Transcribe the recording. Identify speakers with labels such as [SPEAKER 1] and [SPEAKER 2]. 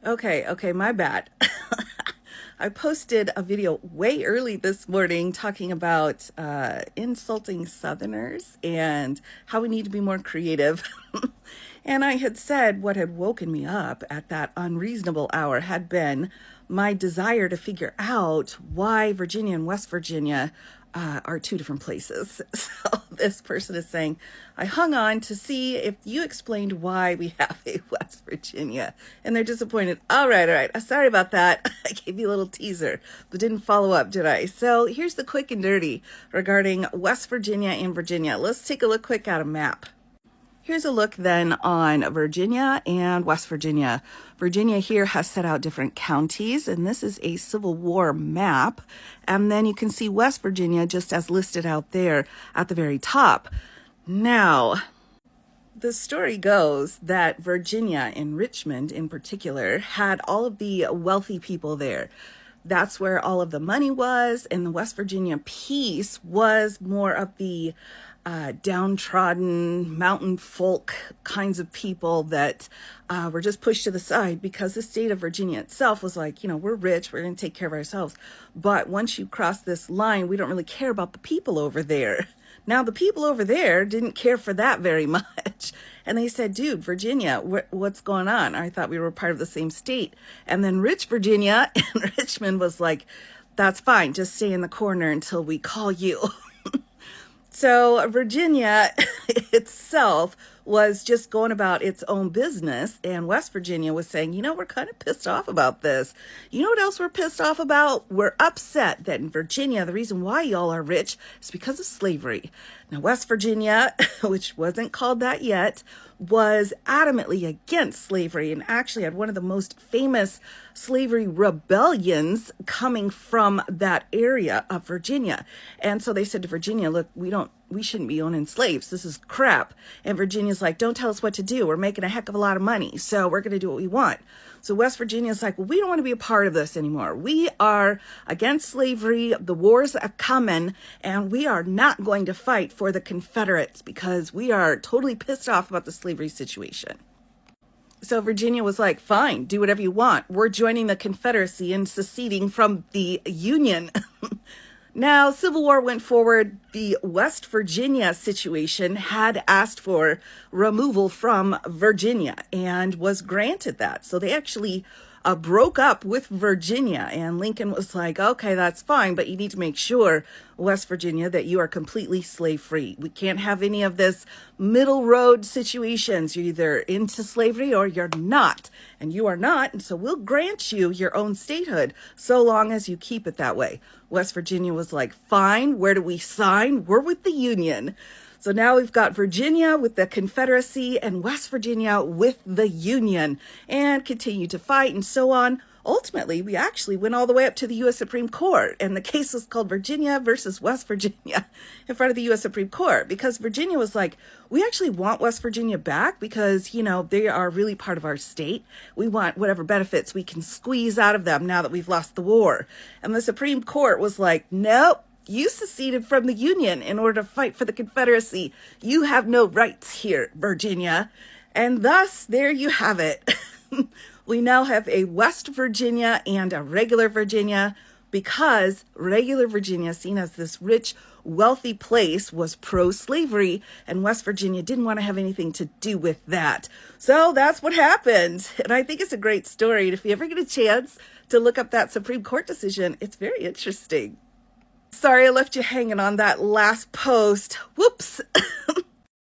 [SPEAKER 1] Okay, my bad. I posted a video way early this morning talking about insulting Southerners and how we need to be more creative. And I had said what had woken me up at that unreasonable hour had been my desire to figure out why Virginia and West Virginia are two different places. So this person is saying, I hung on to see if you explained why we have a West Virginia. And they're disappointed. All right. Sorry about that. I gave you a little teaser, but didn't follow up, did I? So here's the quick and dirty regarding West Virginia and Virginia. Let's take a look quick at a map. Here's a look then on Virginia and West Virginia. Virginia here has set out different counties, and this is a Civil War map. And then you can see West Virginia just as listed out there at the very top. Now, the story goes that Virginia and Richmond in particular had all of the wealthy people there. That's where all of the money was, and the West Virginia piece was more of the downtrodden mountain folk kinds of people that were just pushed to the side because the state of Virginia itself was like, we're rich, we're going to take care of ourselves. But once you cross this line, we don't really care about the people over there. Now, the people over there didn't care for that very much. And they said, dude, Virginia, what's going on? I thought we were part of the same state. And then Rich Virginia and Richmond was like, that's fine. Just stay in the corner until we call you. So Virginia itself was just going about its own business, and West Virginia was saying, we're kind of pissed off about this. You know what else we're pissed off about? We're upset that in Virginia, the reason why y'all are rich is because of slavery. Now, West Virginia, which wasn't called that yet, was adamantly against slavery and actually had one of the most famous slavery rebellions coming from that area of Virginia. And so they said to Virginia, look, we shouldn't be owning slaves. This is crap. And Virginia's like, don't tell us what to do. We're making a heck of a lot of money, so we're going to do what we want. So West Virginia's like, well, we don't want to be a part of this anymore. We are against slavery. The wars are coming, and we are not going to fight for the Confederates because we are totally pissed off about the slavery situation. So Virginia was like, fine, do whatever you want. We're joining the Confederacy and seceding from the Union. Now, Civil War went forward. The West Virginia situation had asked for removal from Virginia and was granted that. So they actually broke up with Virginia, and Lincoln was like, okay, that's fine, but you need to make sure, West Virginia, that you are completely slave-free. We can't have any of this middle road situations. You're either into slavery or you're not, and you are not, and so we'll grant you your own statehood so long as you keep it that way. West Virginia was like, fine, where do we sign? We're with the Union. So now we've got Virginia with the Confederacy and West Virginia with the Union, and continue to fight and so on. Ultimately, we actually went all the way up to the U.S. Supreme Court, and the case was called Virginia versus West Virginia in front of the U.S. Supreme Court, because Virginia was like, we actually want West Virginia back because, they are really part of our state. We want whatever benefits we can squeeze out of them now that we've lost the war. And the Supreme Court was like, nope. You seceded from the Union in order to fight for the Confederacy. You have no rights here, Virginia. And thus, there you have it. We now have a West Virginia and a regular Virginia because regular Virginia, seen as this rich, wealthy place, was pro-slavery, and West Virginia didn't want to have anything to do with that. So that's what happened. And I think it's a great story. And if you ever get a chance to look up that Supreme Court decision, it's very interesting. Sorry I left you hanging on that last post. Whoops.